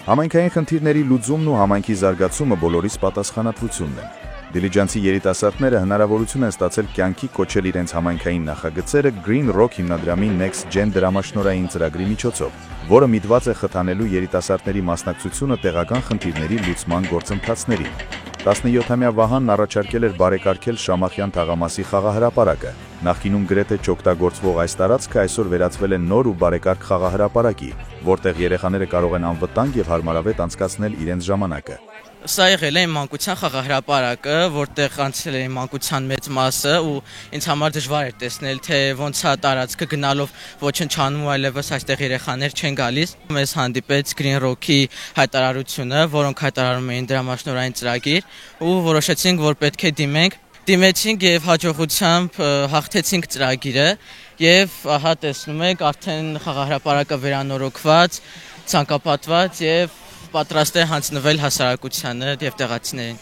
Համայնքային խնդիրների լուծումն ու համայնքի զարգացումը բոլորիս պատասխանատվությունն են։ Դիլիջանցի երիտասարդները հնարավորություն են ստացել կյանքի կոչել իրենց համայնքային նախագծերը Green Rock հիմնադրամի Next Gen դրամաշնորհային ծրագրի միջոցով, որը միտված է խթանելու երիտասարդների մասնակցությունը տեղական խնդիրների լուծման գործընթացներին։ 17-ամյա Վահանն առաջարկել էր բարեկարգել Շամախյան թաղամասի խաղահրապարակը։ Նախկինում գրեթե չօգտագործվող այս տարածքը այսօր վերածվել է նոր ու բարեկարգ խաղահրապարակի, որտեղ երեխաները կարող են անվտանգ եւ հարմարավետ անցկացնել իրենց ժամանակը։ Սա եղել է իմ մանկության խաղահրապարակը, որտեղ անցել է իմ մանկության մեծ մասը ու ինձ համար դժվար էր տեսնել, թե ոնց է տարածքը գնալով ոչնչանում ու այլևս այստեղ երեխաներ չեն գալիս։ Մեզ հանդիպեց Green Rock-ի հայտարարությունը, որոնք հայտարարում էին դրամաշնորհային ծրագիր ու որոշեցինք, որ պետք է դիմեցինք եւ հաջողությամբ հաղթեցինք ծրագիրը եւ ահա տեսնում եք արդեն խաղահրապարակը վերանորոգված, ցանկապատված եւ պատրաստ է հանձնվել հասարակությանը եւ տեղացիներին։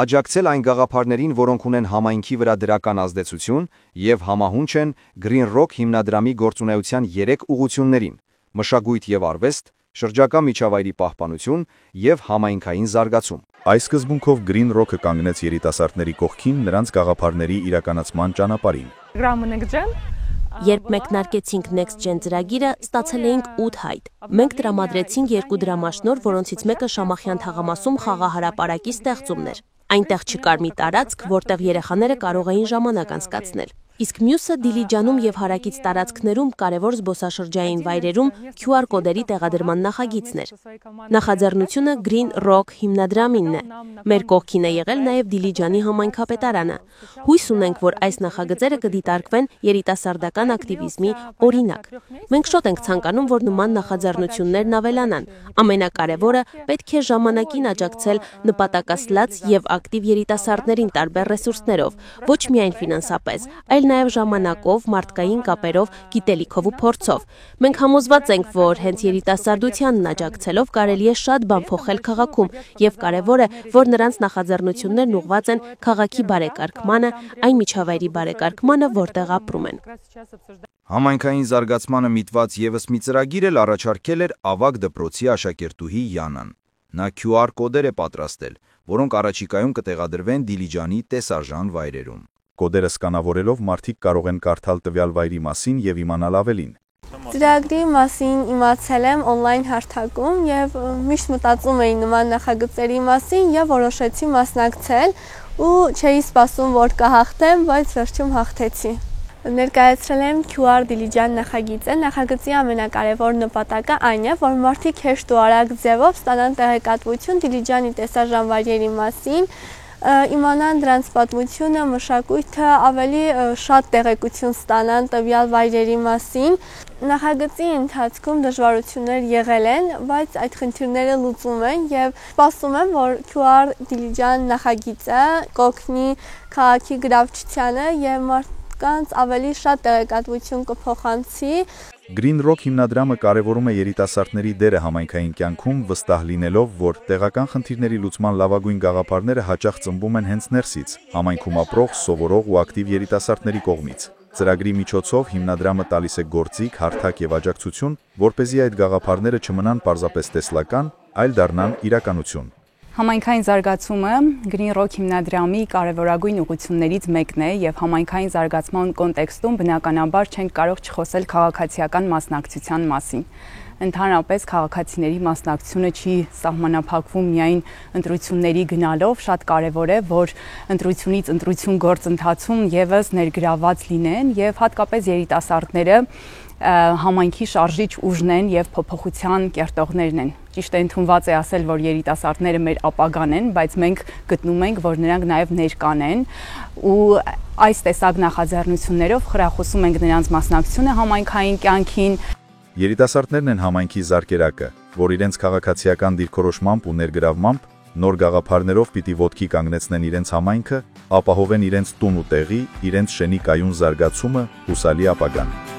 Աջակցել այն գաղափարներին, որոնք ունեն համայնքի վրա դրական ազդեցություն եւ համահունչ են Green Rock հիմնադրամի գործունեության 3 ուղղություններին՝ մշակույթ եւ արվեստ, շրջակա միջավայրի պահպանություն եւ համայնքային զարգացում։ Այս սկզբունքով Green Rock-ը կանգնեց երիտասարդների կողքին նրանց գաղափարների իրականացման ճանապարհին։ Երբ մեկնարկեցինք Next Gen ծրագիրը, ստացել էինք 8 հայտ։ Մենք տրամադրեցինք 2 դրամաշնորհ, որոնցից մեկը Շամախյան թաղամասում խաղահարապարակի ստեղծումն էր։ Այնտեղ չկար մի տարածք, որտեղ երեխաները կարող էին ժամանակ անցկացնել։ Իսկ մյուսը Դիլիջանում եւ հարակից տարածքներում կարևոր զբոսաշրջային վայրերում QR կոդերի տեղադրման նախագիծն էր։ Նախաձեռնությունը Green Rock հիմնադրամինն է։ Մեր կողքին է եղել նաեւ Դիլիջանի համայնքապետարանը։ Հույս ունենք, որ այս նախագծերը կդիտարկվեն երիտասարդական ակտիվիզմի օրինակ։ Մենք շոտ ենք ցանկանում, որ նման նախաձեռնություններն ավելանան։ Ամենակարևորը պետք է ժամանակին աջակցել նպատակասլաց եւ ակտիվ երիտասարդներին տարբեր ռեսուրսներով, ոչ միայն ֆինանսապես, այլ նաև ժամանակով, մարդկային կապերով, գիտելիքով ու փորձով։ Մենք համոզված ենք, որ հենց երիտասարդությանն աջակցելով կարելի է շատ բան փոխել քաղաքում եւ կարեւոր է, որ նրանց նախաձեռնություններն ուղղված են քաղաքի բարեկարգմանը, այն միջավայրի բարեկարգմանը, որտեղ ապրում են։ Համայնքային զարգացմանը միտված եւս մի ծրագիր էլ առաջարկել էր Ավագ դպրոցի աշակերտուհի Յանան։ Նա QR կոդեր է պատրաստել, որոնք առաջիկայում կտեղադրվեն Դիլիջանի տեսարժան վայրերում։ Կոդերը սկանավորելով մարդիկ կարող են կարդալ տվյալ վայրի մասին եւ իմանալ ավելին։ Ծրագրի մասին իմացել եմ on-line հարթակում եւ միշտ մտածում էի նման նախագծերի մասին եւ որոշեցի մասնակցել ու չէի սպասում, որ կհաղթեմ, բայց վերջում հաղթեցի։ Ներկայացրել եմ QR Դիլիջան նախագիծը։ Նախագծի ամենակարևոր նպատակը այն է, որ մարդիկ հեշտ ու արագ ձևով ստանան տեղեկատվություն Դիլիջանի տեսարժան վայրերի մասին, իմանան դրանց պատմությունը, մշակույթը, ավելի շատ տեղեկություն ստանան տվյալ վայրերի մասին։ Նախագծի ընթացքում դժվարություններ եղել են, բայց այդ խնդիրները լուծում են եւ սպասում եմ, որ QR Դիլիջան նախագիծը կօգնի քաղաքի գրավչությանը եւ մարդկանց ավելի շատ տեղեկատվություն կփոխանցի։ Green Rock հիմնադրամը կարևորում է երիտասարդների դերը համայնքային կյանքում, վստահ լինելով, որ տեղական խնդիրների լուծման լավագույն գաղափարները հաճախ ծնվում են հենց ներսից, համայնքում ապրող, սովորող ու ակտիվ երիտասարդների կողմից։ Ծրագրի միջոցով հիմնադրամը տալիս է գործիք, հարթակ եւ աջակցություն, որպեսզի այդ գաղափարները չմնան պարզապես տեսլական, այլ դառնան իրականություն։ Համայնքային զարգացումը Green Rock հիմնադրամի կարևորագույն ուղղություններից մեկն է եւ համայնքային զարգացման կոնտեքստում բնականաբար չենք կարող չխոսել քաղաքացիական մասնակցության մասին։ Ընդհանրապես քաղաքացիների մասնակցությունը չի սահմանափակվում միայն ընտրությունների գնալով, շատ կարևոր է, որ ընտրությունից ընտրություն գործընթացում եւս ներգրաված լինեն եւ հատկապես երիտասարդները համայնքի շարժիչ ուժն են եւ փոփոխության կերտողներն են։ Ճիշտ է ընդունված է ասել, որ երիտասարդները մեր ապագան են, բայց մենք գտնում ենք, որ նրանք նաեւ ներկան են ու այս տեսակ նախաձեռնություններով խրախուսում ենք նրանց մասնակցությունը համայնքային կյանքին։ Երիտասարդներն են համայնքի զարկերակը, որ իրենց քաղաքացիական դիրքորոշմամբ ու ներգրավմամբ նոր գաղափարներով պիտի ոտքի կանգնեցնեն իրենց համայնքը, ապահովեն իրենց տուն ու տեղի, իրենց շենի կայուն զարգացումը, հուսալի ապագան։